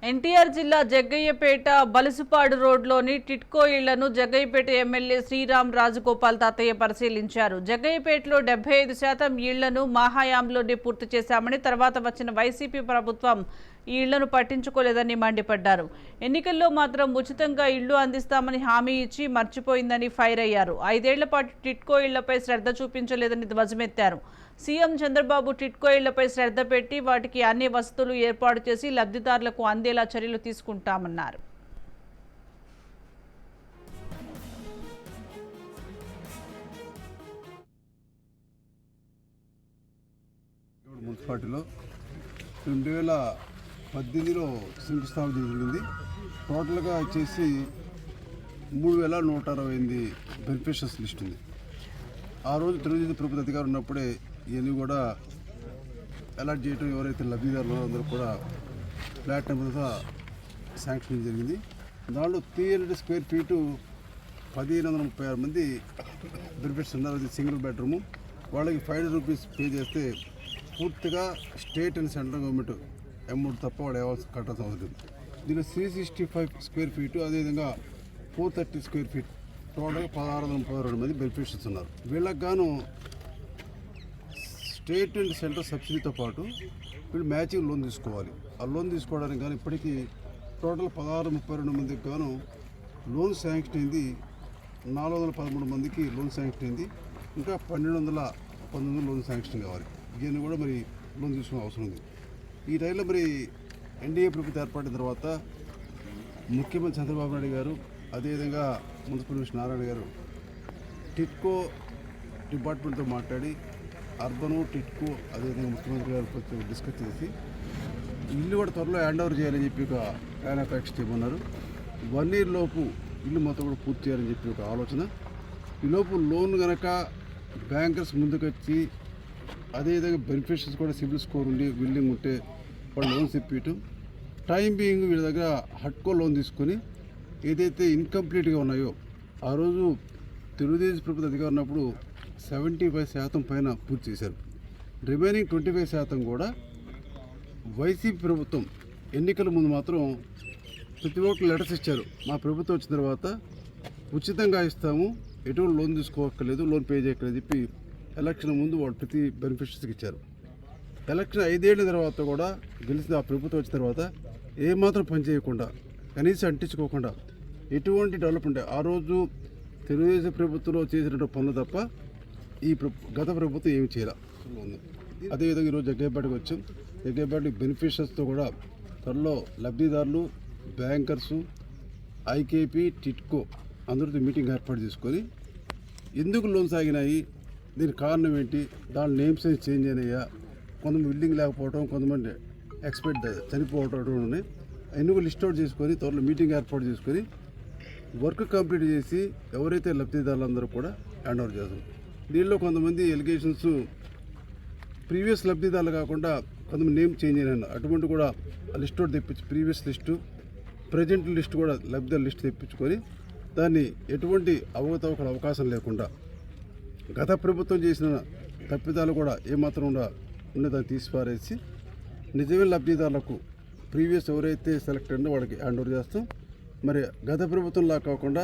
ఎన్టీఆర్ జిల్లా జగ్గయ్యపేట బలుసుపాడు రోడ్లోని టిట్కో ఇళ్లను జగ్గయ్యపేట ఎమ్మెల్యే శ్రీరామ్ రాజగోపాల్ తాతయ్య పరిశీలించారు. జగ్గయ్యపేటలో 75% ఇళ్లను మా హయాంలోనే పూర్తి చేశామని, తర్వాత వచ్చిన వైసీపీ ప్రభుత్వం ఈ ఇళ్లను పట్టించుకోలేదని మండిపడ్డారు. ఎన్నికల్లో మాత్రం ఉచితంగా ఇళ్లు అందిస్తామని హామీ ఇచ్చి మర్చిపోయిందని ఫైర్ అయ్యారు. 5 ఏళ్ల పాటు టిట్కో ఇళ్లపై శ్రద్ధ చూపించలేదని ధ్వజమెత్తారు. సీఎం చంద్రబాబు టిట్కో ఇళ్లపై శ్రద్ధ పెట్టి వాటికి అన్ని వసతులు ఏర్పాటు చేసి లబ్ధిదారులకు అందేలా చర్యలు తీసుకుంటామన్నారు. మున్సిపాలిటీలో 2018లో శంకుస్థాపన జరిగింది. టోటల్గా వచ్చేసి 3168 బెనిఫిషియర్స్ లిస్ట్ ఉంది. ఆ రోజు తెలుగుదేశం ప్రభుత్వ అధికారం ఉన్నప్పుడే ఇవన్నీ కూడా అలాట్ చేయడం, ఎవరైతే లబ్ధిదారులు అందరూ కూడా ఫ్లాట్ నెంబర్గా శాంక్షన్ జరిగింది. దాంట్లో 300 స్క్వేర్ ఫీటు 1536 మంది బెనిఫిట్స్ ఉన్నారు. అది సింగిల్ బెడ్రూము. వాళ్ళకి 500 రూపీస్ పే చేస్తే పూర్తిగా state and central government amount తప్ప వాడు కట్టాల్సిన అవసరం లేదు. దీనిలో 365 స్క్వేర్ ఫీటు, అదేవిధంగా 430 స్క్వేర్ ఫీట్, టోటల్గా 1632 మంది బెనిఫిషియర్స్ ఉన్నారు. వీళ్ళకి గాను స్టేట్ అండ్ సెంట్రల్ సబ్సిడీతో పాటు వీళ్ళు మ్యాచింగ్ లోన్ తీసుకోవాలి. ఆ లోన్ తీసుకోవడానికి కానీ ఇప్పటికీ టోటల్ 1632 మందికి గాను లోన్ శాంక్షన్ అయింది. 413 మందికి లోన్ శాంక్షన్ అయింది. ఇంకా 1219 లోన్ శాంక్షన్ కావాలి. దీన్ని కూడా మరి లోన్ తీసుకునే అవసరం ఉంది. ఈ టైంలో మరి ఎన్డీఏ ప్రభుత్వం ఏర్పడిన తర్వాత ముఖ్యమంత్రి చంద్రబాబు నాయుడు గారు, అదేవిధంగా మున్సిపల్ మినిస్టర్ నారాయణ గారు టిట్కో డిపార్ట్మెంట్తో మాట్లాడి అర్బను టిట్కో అదేవిధంగా ముఖ్యమంత్రి గారు కొంచెం డిస్కస్ చేసి ఇల్లు కూడా త్వరలో హ్యాండ్ ఓవర్ చేయాలని చెప్పి ఒక ప్లాన్ ఆఫ్ యాక్షన్ చేయమన్నారు. 1 year లోపు ఇల్లు మొత్తం కూడా పూర్తి చేయాలని చెప్పి ఒక ఆలోచన. ఈలోపు లోన్ కనుక బ్యాంకర్స్ ముందుకు వచ్చి, అదేవిధంగా బెనిఫిషియర్స్ కూడా సిబిల్ స్కోర్ ఉండి బిల్డింగ్ ఉంటే వాళ్ళు లోన్స్ ఇప్పించడం, టైం బీయింగ్ వీళ్ళ దగ్గర హట్కో లోన్ తీసుకొని ఏదైతే ఇన్కంప్లీట్గా ఉన్నాయో, ఆ రోజు తెలుగుదేశం ప్రభుత్వ అధికారం ఉన్నప్పుడు 75% పైన పూర్తి చేశారు. రిమైనింగ్ 25% కూడా వైసీపీ ప్రభుత్వం ఎన్నికల ముందు మాత్రం ప్రతి ఒక్కరు లెటర్స్ ఇచ్చారు. మా ప్రభుత్వం వచ్చిన తర్వాత ఉచితంగా ఇస్తాము, ఎటువంటి లోన్ తీసుకోవక్కర్లేదు, లోన్ పే చేయక్కర్లేదు చెప్పి ఎలక్షన్ ముందు వాళ్ళు ప్రతి బెనిఫిషరీస్కి ఇచ్చారు. ఎలక్షన్ 5 ఏళ్ల తర్వాత కూడా గెలిచిన ఆ ప్రభుత్వం వచ్చిన తర్వాత ఏమాత్రం పని చేయకుండా, కనీసం అంటించుకోకుండా ఎటువంటి డెవలప్మెంట్ ఆ రోజు తెలుగుదేశం ప్రభుత్వంలో చేసినటువంటి పనులు తప్ప ఈ గత ప్రభుత్వం ఏమి చేయాలి. అదేవిధంగా ఈరోజు జగ్గయ్యపేటకు వచ్చాం. జగ్గయ్యపేట బెనిఫిషియర్స్తో కూడా త్వరలో లబ్ధిదారులు, బ్యాంకర్సు, ఐకేపీ, టిట్కో అందరితో మీటింగ్ ఏర్పాటు చేసుకొని ఎందుకు లోన్స్ ఆగినాయి, దీనికి కారణం ఏంటి, దాని నేమ్స్ చేంజ్ అయినాయా, కొంతమంది బిల్డింగ్ లేకపోవడం, కొంతమంది ఎక్స్పర్ట్ చనిపోవడం ఉన్నాయి. ఎందుకు లిస్ట్ అవుట్ చేసుకొని త్వరలో మీటింగ్ ఏర్పాటు చేసుకొని వర్క్ కంప్లీట్ చేసి ఎవరైతే లబ్ధిదారులందరూ కూడా హ్యాండ్ ఓవర్ చేస్తారు. దీనిలో కొంతమంది ఎలిగేషన్స్ ప్రీవియస్ లబ్ధిదారులు కాకుండా కొంతమంది నేమ్ చేంజ్ అయినా, అటువంటి కూడా లిస్ట్ అవుట్ తెప్పించి ప్రీవియస్ లిస్టు, ప్రజెంట్ లిస్ట్ కూడా లబ్ధిదారుల లిస్ట్ తెప్పించుకొని దాన్ని ఎటువంటి అవకతవకల అవకాశం లేకుండా గత ప్రభుత్వం చేసిన తప్పిదాలు కూడా ఏమాత్రం ఉన్నదాన్ని తీసిపారేసి నిజమైన లబ్ధిదారులకు ప్రీవియస్ ఎవరైతే సెలెక్ట్ అయిందో వాళ్ళకి హ్యాండ్ ఓవర్ చేస్తాం. మరి గత ప్రభుత్వంలా కాకుండా